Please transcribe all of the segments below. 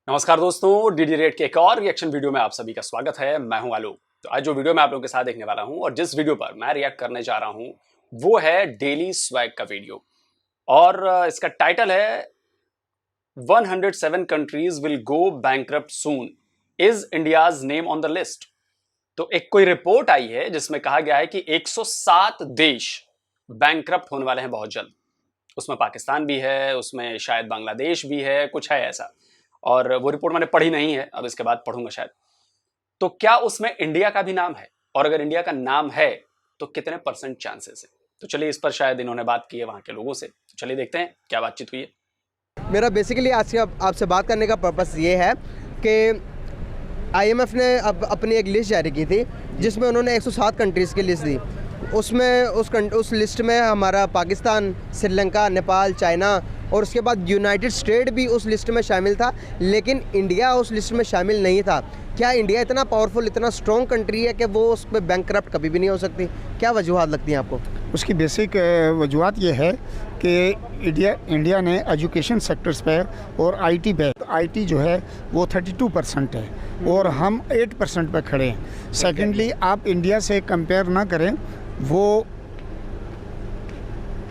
नमस्कार दोस्तों, DD rate के एक और रिएक्शन वीडियो में आप सभी का स्वागत है। मैं हूं आलोक। तो आज जो वीडियो मैं आप लोगों के साथ देखने वाला हूं और जिस वीडियो पर मैं रिएक्ट करने जा रहा हूं वो है डेली स्वैग का वीडियो। और इसका टाइटल है 107 countries will go bankrupt soon, is India's name on the list. तो एक कोई रिपोर्ट आई है जिसमें कहा गया है कि 107 देश बैंकरप्ट होने वाले हैं बहुत जल्द। उसमें पाकिस्तान भी है, उसमें शायद बांग्लादेश भी है, कुछ है ऐसा। और वो रिपोर्ट मैंने पढ़ी नहीं है, अब इसके बाद पढ़ूंगा शायद। तो क्या उसमें इंडिया का भी नाम है, और अगर इंडिया का नाम है तो कितने % चांसेस है? तो चलिए, इस पर शायद इन्होंने बात की है वहां के लोगों से। तो चलिए देखते हैं क्या बातचीत हुई है। मेरा बेसिकली आज के आपसे बात करने का पर्पस ये है कि IMF ने अब अपनी एक लिस्ट जारी की थी जिसमें उन्होंने 107 कंट्रीज़ की लिस्ट दी। उसमें उस लिस्ट में हमारा पाकिस्तान, श्रीलंका, नेपाल, चाइना और उसके बाद यूनाइटेड स्टेट भी उस लिस्ट में शामिल था, लेकिन इंडिया उस लिस्ट में शामिल नहीं था। क्या इंडिया इतना पावरफुल, इतना स्ट्रॉन्ग कंट्री है कि वो उस पर बैंकरप्ट कभी भी नहीं हो सकती? क्या वजूहत लगती हैं आपको? उसकी बेसिक वजूहत ये है कि इंडिया ने एजुकेशन सेक्टर्स पे और IT पे, IT जो है वो 32% है और हम 8% पे खड़े हैं। सेकेंडली, आप इंडिया से कंपेयर ना करें, वो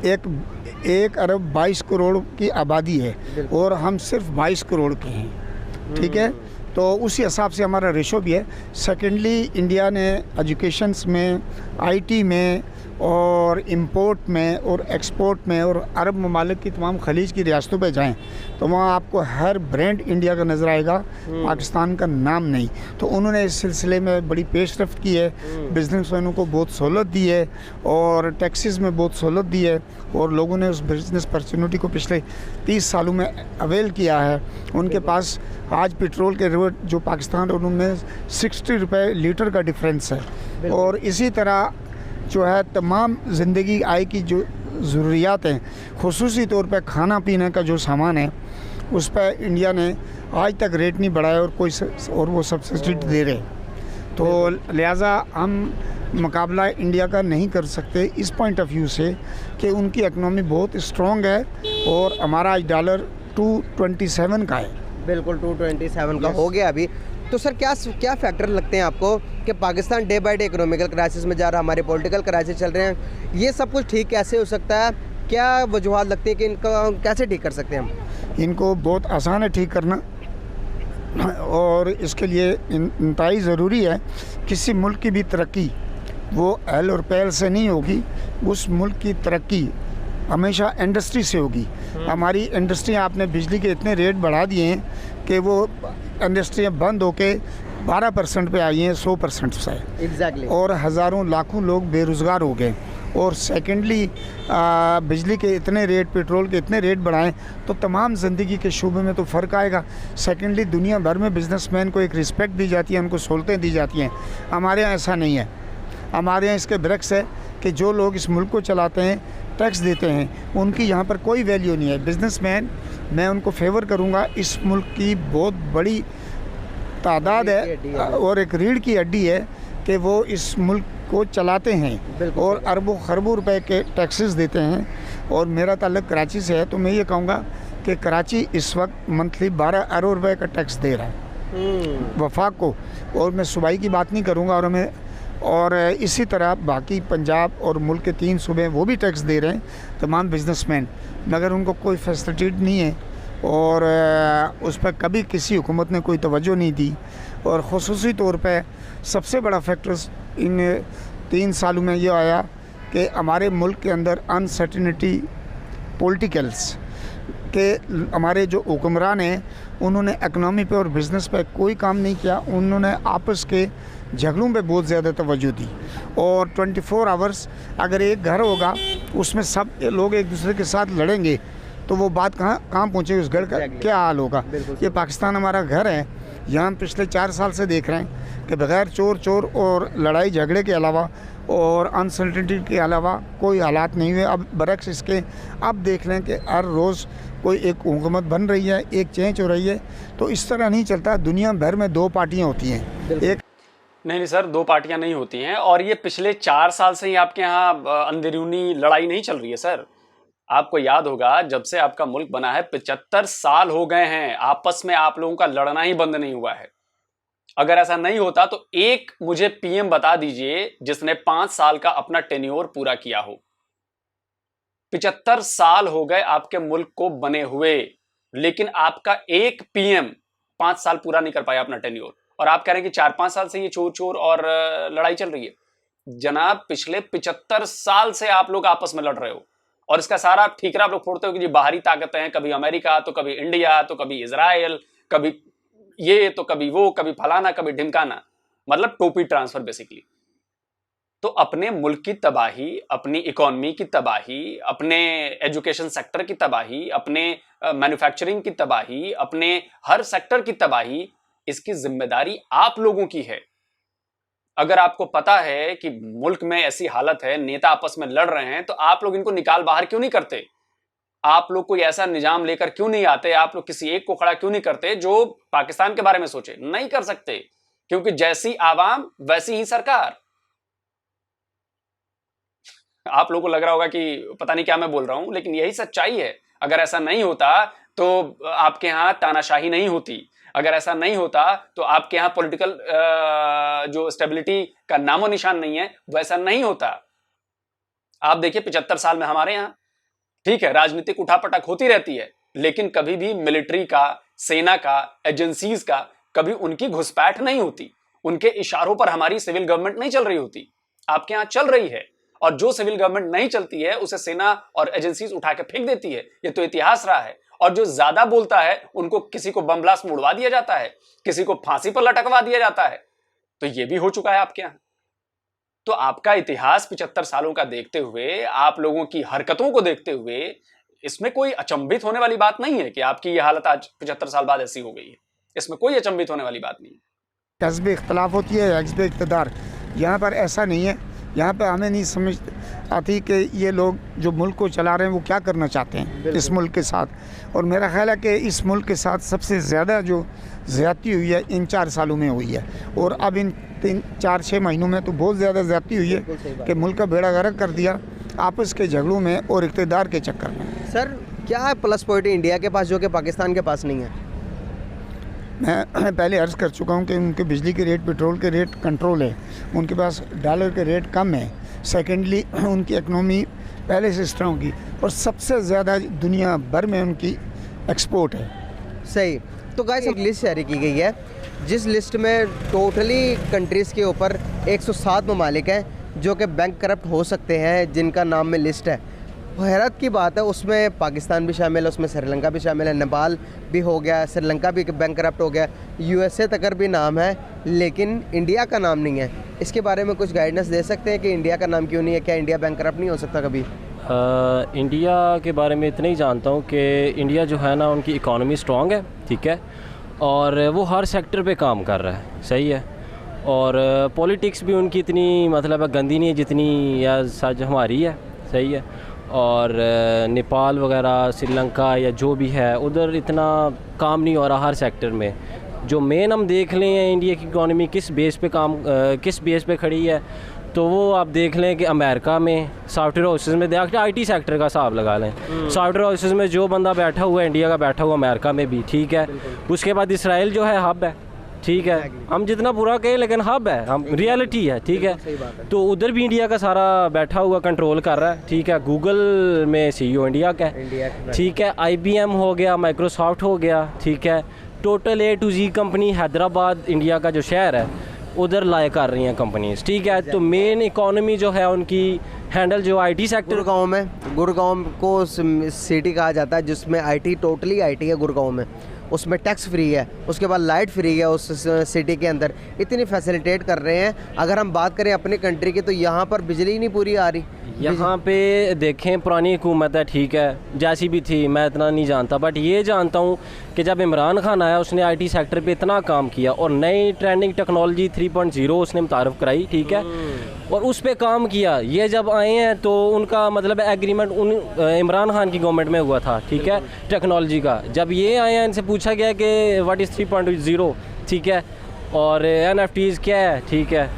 1 अरब 22 करोड़ की आबादी है और हम सिर्फ 22 करोड़ के हैं, ठीक है? तो उसी हिसाब से हमारा रेशो भी है। सेकेंडली, इंडिया ने एजुकेशंस में, IT में और इंपोर्ट में और एक्सपोर्ट में, और अरब ममालिक की तमाम खलीज की रियासतों पे जाएं तो वहाँ आपको हर ब्रांड इंडिया का नज़र आएगा, पाकिस्तान का नाम नहीं। तो उन्होंने इस सिलसिले में बड़ी पेशरफ्त की है, बिजनेसमैनों को बहुत सहूलत दी है और टैक्सेस में बहुत सहूलत दी है, और लोगों ने उस बिजनेस अपॉर्चुनिटी को पिछले 30 सालों में अवेल किया है। उनके पास आज पेट्रोल के रेट जो पाकिस्तान और उनमें 60 रुपये लीटर का डिफरेंस है, और इसी तरह जो है तमाम ज़िंदगी आय की जो ज़रूरियात हैं, खुसूसी तौर पर खाना पीने का जो सामान है, उस पर इंडिया ने आज तक रेट नहीं बढ़ाया और वो सब्सिडी दे रहे। तो लिहाजा हम मुकाबला इंडिया का नहीं कर सकते इस पॉइंट ऑफ व्यू से कि उनकी इकनॉमी बहुत स्ट्रॉन्ग है और हमारा आज डॉलर 227 का है। बिल्कुल 227 का हो गया अभी। तो सर क्या फैक्टर लगते हैं आपको कि Pakistan day by day economical crisis में जा रहा है, हमारे पॉलिटिकल क्राइसिस चल रहे हैं, ये सब कुछ ठीक कैसे हो सकता है? क्या वजूहत लगती है कि इनको कैसे ठीक कर सकते हैं हम? इनको बहुत आसान है ठीक करना, और इसके लिए इंतहाई ज़रूरी है। किसी मुल्क की भी तरक्की वो अहल और पहल से नहीं होगी, उस मुल्क की तरक्की हमेशा इंडस्ट्री से होगी। हमारी इंडस्ट्री, आपने बिजली के इतने रेट बढ़ा दिए हैं कि वो इंडस्ट्रियाँ बंद होके 12% पे आई हैं 100% से। एग्जैक्टली। और हज़ारों लाखों लोग बेरोज़गार हो गए। और सेकेंडली, बिजली के इतने रेट, पेट्रोल के इतने रेट बढ़ाएं तो तमाम ज़िंदगी के शोबे में तो फ़र्क आएगा। सेकेंडली, दुनिया भर में बिजनेसमैन को एक रिस्पेक्ट दी जाती है, उनको सहूलतें दी जाती हैं। हमारे यहाँ ऐसा नहीं है। हमारे यहाँ इसके बरक्स है कि जो लोग इस मुल्क को चलाते हैं, टैक्स देते हैं, उनकी यहाँ पर कोई वैल्यू नहीं है। बिजनेसमैन, मैं उनको फेवर करूँगा। इस मुल्क की बहुत बड़ी तादाद है और एक रीढ़ की हड्डी है कि वो इस मुल्क को चलाते हैं और अरबों खरबों रुपए के टैक्सेस देते हैं। और मेरा ताल्लुक कराची से है, तो मैं ये कहूँगा कि कराची इस वक्त मंथली 12 अरब रुपए का टैक्स दे रहा है वफाक को, और मैं सूबाई की बात नहीं करूँगा। और इसी तरह बाकी पंजाब और मुल्क के 3 सूबे वो भी टैक्स दे रहे हैं, तमाम बिजनेसमैन, मगर उनको कोई फैसिलिटी नहीं है और उस पर कभी किसी हुकूमत ने कोई तवज्जो नहीं दी। और ख़ुसूसी तौर पे सबसे बड़ा फैक्टर्स इन 3 सालों में ये आया कि हमारे मुल्क के अंदर अनसर्टिनिटी पॉलिटिकल्स के, हमारे जो हुक्मरान हैं उन्होंने इकनॉमी पे और बिज़नेस पे कोई काम नहीं किया। उन्होंने आपस के झगड़ों पे बहुत ज़्यादा तवज्जो दी। और 24 आवर्स अगर एक घर होगा उसमें सब लोग एक दूसरे के साथ लड़ेंगे तो वो बात कहाँ पहुँचेगी, उस घर का क्या हाल होगा। ये पाकिस्तान हमारा घर है, यहाँ हम पिछले 4 साल से देख रहे हैं कि बग़ैर चोर और लड़ाई झगड़े के अलावा और अनसर्टेनिटी के अलावा कोई हालात नहीं हुए। अब बरक्स इसके अब देख लें कि हर रोज़ कोई एक हुकूमत बन रही है, एक चेंज हो रही है। तो इस तरह नहीं चलता। दुनिया भर में 2 पार्टियाँ होती हैं। एक नहीं सर, 2 पार्टियां नहीं होती हैं। और ये पिछले 4 साल से ही आपके यहाँ अंदरूनी लड़ाई नहीं चल रही है सर। आपको याद होगा जब से आपका मुल्क बना है 75 साल हो गए हैं, आपस में आप लोगों का लड़ना ही बंद नहीं हुआ है। अगर ऐसा नहीं होता तो एक मुझे पीएम बता दीजिए जिसने 5 साल का अपना टेन्योर पूरा किया हो। 75 साल हो गए आपके मुल्क को बने हुए, लेकिन आपका एक पीएम 5 साल पूरा नहीं कर पाया अपना टेन्योर, और आप कह रहे हैं कि 4-5 साल से ये चोर चोर और लड़ाई चल रही है। जनाब, पिछले 75 साल से आप लोग आपस में लड़ रहे हो, और इसका सारा ठीकरा आप लोग फोड़ते हो कि जी बाहरी ताकतें हैं, कभी अमेरिका तो कभी इंडिया तो कभी इजराइल, कभी ये तो कभी वो, कभी फलाना कभी ढिमकाना, मतलब टोपी ट्रांसफर बेसिकली। तो अपने मुल्क की तबाही, अपनी इकोनॉमी की तबाही, अपने एजुकेशन सेक्टर की तबाही, अपने मैन्युफैक्चरिंग की तबाही, अपने हर सेक्टर की तबाही, इसकी जिम्मेदारी आप लोगों की है। अगर आपको पता है कि मुल्क में ऐसी हालत है, नेता आपस में लड़ रहे हैं, तो आप लोग इनको निकाल बाहर क्यों नहीं करते? आप लोग कोई ऐसा निजाम लेकर क्यों नहीं आते? आप लोग किसी एक को खड़ा क्यों नहीं करते जो पाकिस्तान के बारे में सोचे? नहीं कर सकते, क्योंकि जैसी आवाम वैसी ही सरकार। आप लोगों को लग रहा होगा कि पता नहीं क्या मैं बोल रहा हूं, लेकिन यही सच्चाई है। अगर ऐसा नहीं होता तो आपके यहां तानाशाही नहीं होती, अगर ऐसा नहीं होता तो आपके यहां पॉलिटिकल जो स्टेबिलिटी का नामो निशान नहीं है, वैसा नहीं होता। आप देखिए 75 साल में हमारे यहां ठीक है राजनीतिक उठापटक होती रहती है, लेकिन कभी भी मिलिट्री का, सेना का, एजेंसीज का कभी उनकी घुसपैठ नहीं होती। उनके इशारों पर हमारी सिविल गवर्नमेंट नहीं चल रही होती। आपके यहां चल रही है, और जो सिविल गवर्नमेंट नहीं चलती है उसे सेना और एजेंसीज उठा के फेंक देती है। ये तो इतिहास रहा है। और जो ज्यादा बोलता है उनको किसी को बम ब्लास्ट में उड़वा दिया जाता है, किसी को फांसी पर लटकवा दिया जाता है। तो ये भी हो चुका है आपके यहां। तो आपका इतिहास 75 सालों का देखते हुए, आप लोगों की हरकतों को देखते हुए, इसमें कोई अचंभित होने वाली बात नहीं है कि आपकी ये हालत आज 75 साल बाद ऐसी हो गई है। इसमें कोई अचंभित होने वाली बात नहीं है। हस्ब इख्तलाफ होती है, हस्ब इक़्तिदार। यहाँ पर ऐसा नहीं है। यहाँ पे हमें नहीं समझ आती कि ये लोग जो मुल्क को चला रहे हैं वो क्या करना चाहते हैं इस मुल्क के साथ। और मेरा ख्याल है कि इस मुल्क के साथ सबसे ज़्यादा जो ज़्यादती हुई है इन 4 सालों में हुई है, और अब इन 3-4-6 महीनों में तो बहुत ज़्यादा ज़्यादती हुई है कि मुल्क का बेड़ा गर्क कर दिया आपस के झगड़ों में और इक़्तिदार के चक्कर में। सर, क्या है प्लस पॉइंट इंडिया के पास जो कि पाकिस्तान के पास नहीं है? मैं पहले अर्ज़ कर चुका हूँ कि उनके बिजली के रेट, पेट्रोल के रेट कंट्रोल है, उनके पास डॉलर के रेट कम है। सेकेंडली उनकी इकनॉमी पहले से स्ट्रॉन्ग की, और सबसे ज़्यादा दुनिया भर में उनकी एक्सपोर्ट है। सही। तो गाइस, एक लिस्ट जारी की गई है जिस लिस्ट में टोटली कंट्रीज़ के ऊपर 107 ममालिक हैं जो कि बैंक करप्ट हो सकते हैं, जिनका नाम में लिस्ट है। हैरत की बात है, उसमें पाकिस्तान भी शामिल है, उसमें श्रीलंका भी शामिल है, नेपाल भी हो गया, श्रीलंका भी बैंक करप्ट हो गया, यूएसए तक भी नाम है, लेकिन इंडिया का नाम नहीं है। इसके बारे में कुछ गाइडेंस दे सकते हैं कि इंडिया का नाम क्यों नहीं है? क्या इंडिया बैंक करप्ट नहीं हो सकता कभी? इंडिया के बारे में इतना ही जानता हूँ कि इंडिया जो है ना, उनकी इकॉनमी स्ट्रॉन्ग है, ठीक है, और वो हर सेक्टर पे काम कर रहा है, सही है। और पॉलिटिक्स भी उनकी इतनी मतलब गंदी नहीं है जितनी या सच हमारी है, सही है। और नेपाल वगैरह, श्रीलंका या जो भी है, उधर इतना काम नहीं हो रहा हर सेक्टर में। जो मेन हम देख लें इंडिया की इकॉनमी किस बेस पे खड़ी है, तो वो आप देख लें कि अमेरिका में सॉफ्टवेयर हाउसेस में देखते आईटी सेक्टर का हिसाब लगा लें। सॉफ्टवेयर हाउसेस में जो बंदा बैठा हुआ है इंडिया का, बैठा हुआ अमेरिका में भी, ठीक है। उसके बाद इसराइल जो है हब है, ठीक है। हम जितना बुरा कहें लेकिन हब है, हम रियलिटी है, ठीक है। तो उधर भी इंडिया का सारा बैठा हुआ कंट्रोल कर रहा है, ठीक है। गूगल में सीईओ इंडिया का है, ठीक है। IBM हो गया, माइक्रोसॉफ्ट हो गया, ठीक है। Total A to Z company Hyderabad India का जो शहर है उधर लाए कर रही हैं कंपनीज, ठीक है। तो मेन इकोनॉमी जो है उनकी हैंडल जो IT सेक्टर। गुड़गांव को सिटी कहा जाता है जिसमें IT, टोटली IT है गुड़गांव में। उसमें टैक्स फ्री है, उसके बाद लाइट फ्री है उस सिटी के अंदर। इतनी फैसिलिटेट कर रहे हैं। अगर हम बात करें अपनी कंट्री की, तो यहाँ पर बिजली नहीं पूरी आ रही। यहाँ पे देखें पुरानी हुकूमत है, ठीक है, जैसी भी थी मैं इतना नहीं जानता, बट ये जानता हूँ कि जब इमरान खान आया उसने IT सेक्टर पे इतना काम किया और नई ट्रेंडिंग टेक्नोलॉजी 3.0 उसने मुतारफ़ कराई, ठीक है, और उस पर काम किया। ये जब आए हैं तो उनका मतलब एग्रीमेंट इमरान खान की गवर्नमेंट में हुआ था, ठीक है, टेक्नोलॉजी का। जब ये आए हैं इनसे पूछा गया कि व्हाट इज़ 3.0, ठीक है, और NFTs क्या है, ठीक है,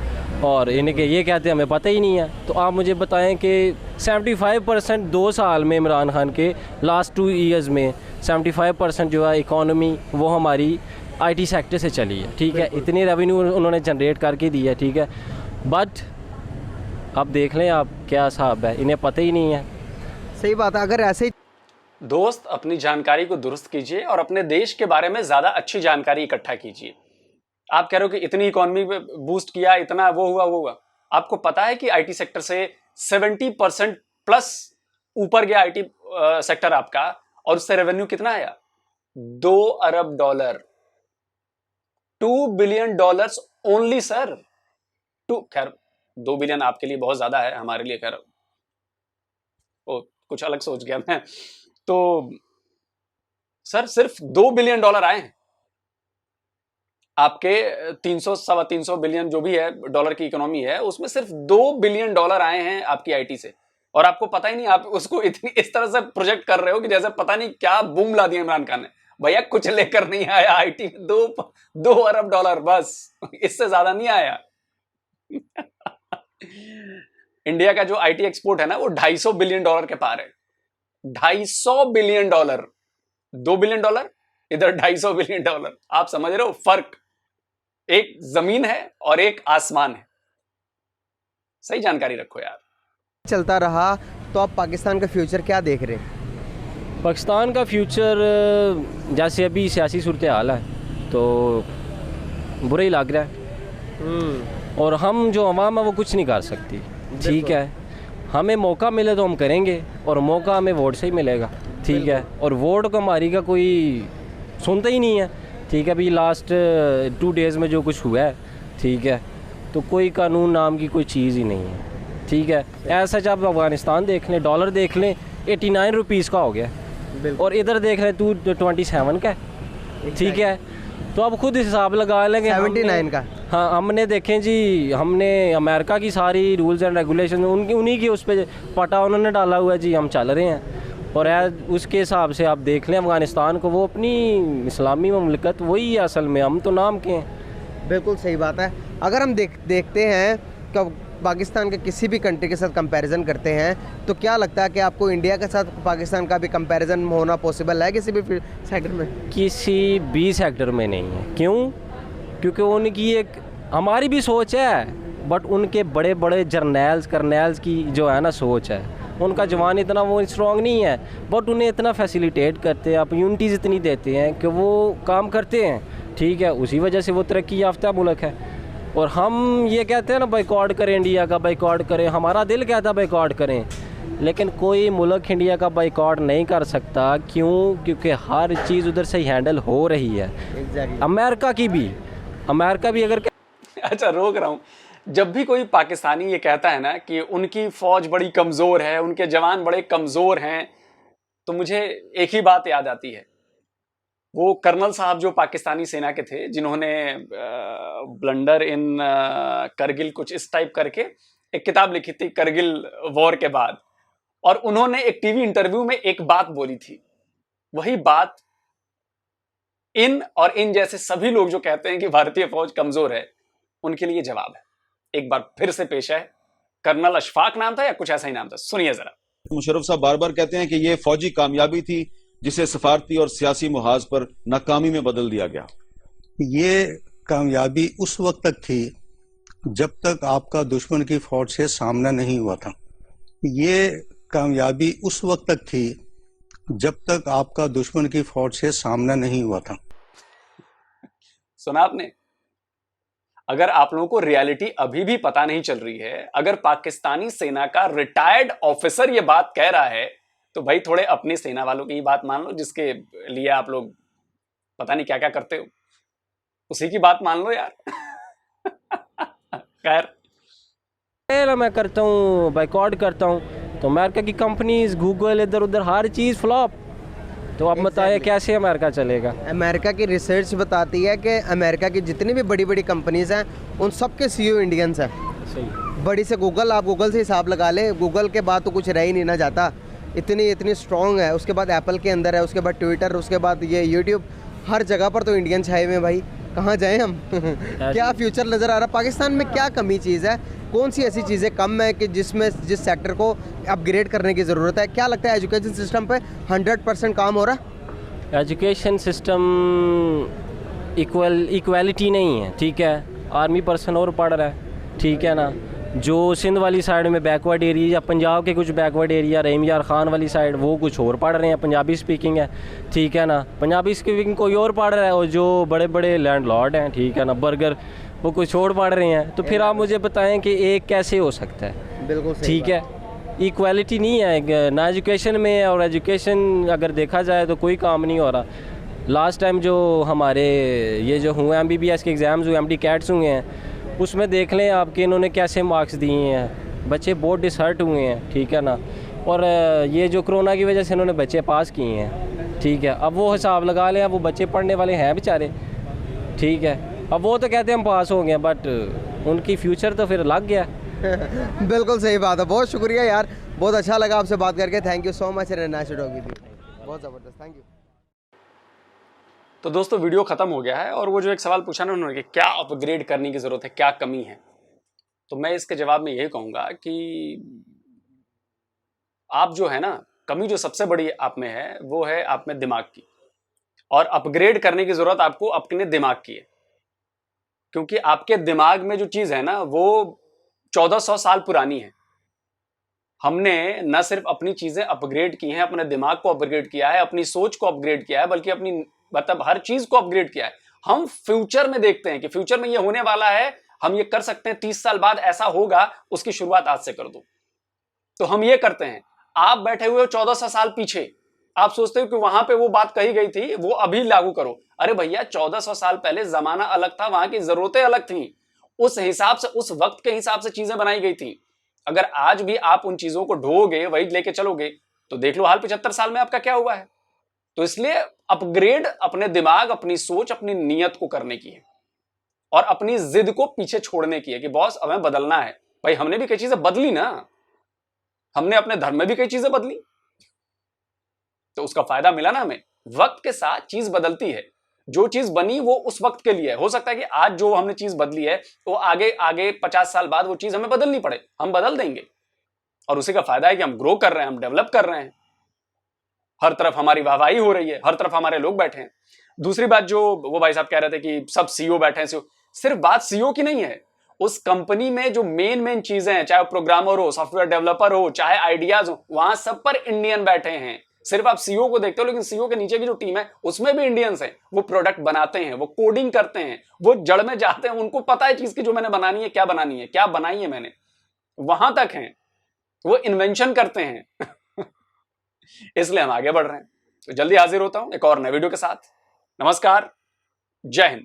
और इनके ये कहते हैं हमें पता ही नहीं है। तो आप मुझे बताएं कि 75% 2 साल में इमरान खान के लास्ट 2 ईयर्स में 75% जो है इकॉनमी वो हमारी आईटी सेक्टर से चली है, ठीक है। इतनी रेवेन्यू उन्होंने जनरेट करके दी है, ठीक है। बट अब देख लें आप क्या हिसाब है, इन्हें पता ही नहीं है। सही बात है। अगर ऐसे ही दोस्त, अपनी जानकारी को दुरुस्त कीजिए और अपने देश के बारे में ज्यादा अच्छी जानकारी इकट्ठा कीजिए। आप कह रहे हो कि इतनी इकोनॉमी बूस्ट किया, इतना वो हुआ। आपको पता है कि आईटी सेक्टर से 70% प्लस ऊपर गया आईटी सेक्टर आपका, और उससे रेवेन्यू कितना आया? $2 अरब, $2 बिलियन ओनली सर। खैर 2 बिलियन आपके लिए बहुत ज्यादा है, हमारे लिए खैर कुछ अलग सोच गया मैं। तो सर सिर्फ $2 बिलियन आए हैं आपके 300-325 बिलियन जो भी है डॉलर की इकोनॉमी है, उसमें सिर्फ $2 बिलियन आए हैं आपकी आईटी से, और आपको पता ही नहीं। आप उसको इतनी इस तरह से प्रोजेक्ट कर रहे हो कि जैसे पता नहीं क्या बूम ला दिया इमरान खान ने। भैया कुछ लेकर नहीं आया आईटी में, $2 अरब बस, इससे ज्यादा नहीं आया। इंडिया का जो आईटी एक्सपोर्ट है ना, वो $250 बिलियन के पार है। $250 बिलियन, $2 बिलियन इधर, $250 बिलियन। आप समझ रहे हो फर्क? एक जमीन है और एक आसमान है। सही जानकारी रखो यार। चलता रहा तो आप पाकिस्तान का फ्यूचर क्या देख रहे हैं? पाकिस्तान का फ्यूचर जैसे अभी सियासी सूरत हाल है तो बुरा ही लग रहा है, और हम जो अवाम है वो कुछ नहीं कर सकती, ठीक है। हमें मौका मिले तो हम करेंगे, और मौका हमें वोट से ही मिलेगा, ठीक है। और वोट को हमारी का कोई सुनता ही नहीं है, ठीक है। अभी लास्ट 2 डेज़ में जो कुछ हुआ है, ठीक है, तो कोई कानून नाम की कोई चीज़ ही नहीं है, ठीक है। ऐसा जब अफ़गानिस्तान देख लें, डॉलर देख लें 89 रुपीज़ का हो गया, और इधर देख लें 27 का, ठीक है। तो अब खुद हिसाब लगा लेंगे 79 का। हाँ, हमने देखें जी, हमने अमेरिका की सारी रूल्स एंड रेगुलेशन उन्हीं की उस पर पटा उन्होंने डाला हुआ है जी, हम चल रहे हैं। और उसके हिसाब से आप देख लें अफ़गानिस्तान को, वो अपनी इस्लामी ममलिकत वही है असल में, हम तो नाम के हैं। बिल्कुल सही बात है। अगर हम देखते हैं कि पाकिस्तान के किसी भी कंट्री के साथ कंपैरिजन करते हैं, तो क्या लगता है कि आपको इंडिया के साथ पाकिस्तान का भी कंपैरिजन होना पॉसिबल है किसी भी सेक्टर में? किसी भी सेक्टर में नहीं है। क्यों? क्योंकि उनकी एक, हमारी भी सोच है, बट उनके बड़े बड़े कर्नेल्स की जो है ना सोच है, उनका जवान इतना वो स्ट्रॉन्ग नहीं है, बट उन्हें इतना फैसिलिटेट करते हैं, अपॉर्चुनिटीज़ इतनी देते हैं कि वो काम करते हैं, ठीक है। उसी वजह से वो तरक्की याफ्ता मुल्क है। और हम ये कहते हैं ना बाइकॉट करें, इंडिया का बाइकॉट करें, हमारा दिल कहता है बाइकॉट करें, लेकिन कोई मुल्क इंडिया का बाइकॉट नहीं कर सकता। क्यों? क्योंकि हर चीज़ उधर से हैंडल हो रही है। Exactly. अमेरिका भी अगर अच्छा, रोक रहा हूँ। जब भी कोई पाकिस्तानी ये कहता है ना कि उनकी फौज बड़ी कमज़ोर है, उनके जवान बड़े कमज़ोर हैं, तो मुझे एक ही बात याद आती है। वो कर्नल साहब जो पाकिस्तानी सेना के थे, जिन्होंने ब्लंडर इन करगिल कुछ इस टाइप करके एक किताब लिखी थी करगिल वॉर के बाद, और उन्होंने एक टीवी इंटरव्यू में एक बात बोली थी। वही बात इन जैसे सभी लोग जो कहते हैं कि भारतीय फौज कमजोर है, उनके लिए जवाब है। एक बार फिर से पेश है। कर्नल अशफाक नाम था या कुछ ऐसा ही नाम था, सुनिए जरा। मुशर्रफ साहब बार बार कहते हैं कि ये फौजी कामयाबी थी जिसे सफारती और सियासी मुहाज पर नाकामी में बदल दिया गया। ये कामयाबी उस वक्त तक थी जब तक आपका दुश्मन की फौज से सामना नहीं हुआ था। ये कामयाबी उस वक्त तक थी जब तक आपका दुश्मन की फौज से सामना नहीं हुआ था। सुना आपने? अगर आप लोगों को रियलिटी अभी भी पता नहीं चल रही है, अगर पाकिस्तानी सेना का रिटायर्ड ऑफिसर ये बात कह रहा है, तो भाई थोड़े अपनी सेना वालों की बात मान लो, जिसके लिए आप लोग पता नहीं क्या क्या करते हो, उसी की बात मान लो यार। खैर, मैं करता हूँ बाइकॉट करता हूँ, तो अमेरिका की कंपनीज, गूगल, इधर उधर हर चीज़ फ्लॉप। तो आप बताइए कैसे अमेरिका चलेगा? अमेरिका की रिसर्च बताती है कि अमेरिका की जितनी भी बड़ी बड़ी कंपनीज हैं, उन सब के CEO इंडियंस हैं। सही। बड़ी से गूगल, आप गूगल से हिसाब लगा ले, गूगल के बाद तो कुछ रह ही नहीं ना जाता, इतनी स्ट्रॉन्ग है। उसके बाद एप्पल के अंदर है, उसके बाद ट्विटर, उसके बाद ये यूट्यूब, हर जगह पर तो इंडियन छाए हुए हैं भाई। कहाँ जाएं हम? क्या फ्यूचर नज़र आ रहा? पाकिस्तान में क्या कमी चीज़ है, कौन सी ऐसी चीज़ें कम है कि जिस सेक्टर को अपग्रेड करने की ज़रूरत है? क्या लगता है एजुकेशन सिस्टम पे 100% काम हो रहा? एजुकेशन सिस्टम इक्वालिटी नहीं है, ठीक है। आर्मी पर्सन और पढ़ रहा है, ठीक है ना। जो सिंध वाली साइड में बैकवर्ड एरिया या पंजाब के कुछ बैकवर्ड एरिया, रहीम यार खान वाली साइड, वो कुछ और पढ़ रहे हैं, पंजाबी स्पीकिंग है, ठीक है ना। पंजाबी स्पीकिंग कोई और पढ़ रहा है, और जो बड़े बड़े लैंडलॉर्ड हैं, ठीक है ना, बर्गर, वो कुछ और पढ़ रहे हैं। तो फिर आप मुझे बताएं कि एक कैसे हो सकता है? बिल्कुल ठीक है, इक्वालिटी नहीं है ना एजुकेशन में। और एजुकेशन अगर देखा जाए तो कोई काम नहीं हो रहा। लास्ट टाइम जो हमारे ये जो हुए MBBS के एग्ज़ाम्स हुए, MD कैट्स हुए हैं, उसमें देख लें आपके इन्होंने कैसे मार्क्स दिए हैं, बच्चे बहुत डिसहर्ट हुए हैं, ठीक है ना। और ये जो कोरोना की वजह से इन्होंने बच्चे पास किए हैं, ठीक है। अब वो हिसाब लगा लें, वो बच्चे पढ़ने वाले हैं बेचारे, ठीक है। अब वो तो कहते हैं हम पास हो गए, बट उनकी फ्यूचर तो फिर लग गया। बिल्कुल सही बात है। बहुत शुक्रिया यार, बहुत अच्छा लगा आपसे बात करके। Thank you so much. Nice to talk with you. बहुत ज़बरदस्त, थैंक यू। तो दोस्तों वीडियो खत्म हो गया है, और वो जो एक सवाल पूछा ना उन्होंने कि क्या अपग्रेड करने की जरूरत है, क्या कमी है, तो मैं इसके जवाब में यही कहूंगा कि आप जो है ना, कमी जो सबसे बड़ी आप में है वो है आप में दिमाग की, और अपग्रेड करने की जरूरत आपको अपने दिमाग की है। क्योंकि आपके दिमाग में जो चीज है ना वो 1400 साल पुरानी है। हमने न सिर्फ अपनी चीजें अपग्रेड की हैं, अपने दिमाग को अपग्रेड किया है, अपनी सोच को अपग्रेड किया है, बल्कि अपनी मतलब हर चीज को अपग्रेड किया है। हम फ्यूचर में देखते हैं कि फ्यूचर में ये होने वाला है, हम ये कर सकते हैं, 30 साल बाद ऐसा होगा, उसकी शुरुआत आज से कर दो। तो हम ये करते हैं। आप बैठे हुए हो 1400 साल पीछे, आप सोचते हो कि वहां पे वो बात कही गई थी, वो अभी लागू करो। अरे भैया 1400 साल पहले जमाना अलग था, वहां की जरूरतें अलग थी, उस हिसाब से, उस वक्त के हिसाब से चीजें बनाई गई थी। अगर आज भी आप उन चीजों को ढोगे, वही लेके चलोगे, तो देख लो हाल 75 साल में आपका क्या हुआ है। तो इसलिए अपग्रेड अपने दिमाग, अपनी सोच, अपनी नीयत को करने की है, और अपनी जिद को पीछे छोड़ने की है कि बॉस हमें बदलना है। भाई हमने भी कई चीजें बदली ना, हमने अपने धर्म में भी कई चीजें बदली, तो उसका फायदा मिला ना हमें। वक्त के साथ चीज बदलती है, जो चीज बनी वो उस वक्त के लिए है। हो सकता है कि आज जो हमने चीज बदली है वो आगे आगे 50 साल बाद वो चीज हमें बदलनी पड़े, हम बदल देंगे। और उसी का फायदा है कि हम ग्रो कर रहे हैं, हम डेवलप कर रहे हैं, हर तरफ हमारी वाहवाही हो रही है, हर तरफ हमारे लोग बैठे हैं। दूसरी बात जो वो भाई साहब कह रहे थे कि सब सीईओ बैठे हैं, सिर्फ बात सीईओ की नहीं है। उस कंपनी में जो मेन चीजें हैं, चाहे प्रोग्रामर हो, सॉफ्टवेयर डेवलपर हो, चाहे आइडियाज हो, वहां सब पर इंडियन बैठे हैं। सिर्फ आप सीईओ को देखते हो, लेकिन सीईओ के नीचे की जो टीम है उसमें भी इंडियंस हैं। वो प्रोडक्ट बनाते हैं, वो कोडिंग करते हैं, वो जड़ में जाते हैं, उनको पता है चीज की जो मैंने बनानी है, क्या बनानी है, क्या बनाई है मैंने, वहां तक हैं, वो इन्वेंशन करते हैं। इसलिए हम आगे बढ़ रहे हैं। तो जल्दी हाजिर होता हूं एक और नए वीडियो के साथ। नमस्कार, जय हिंद।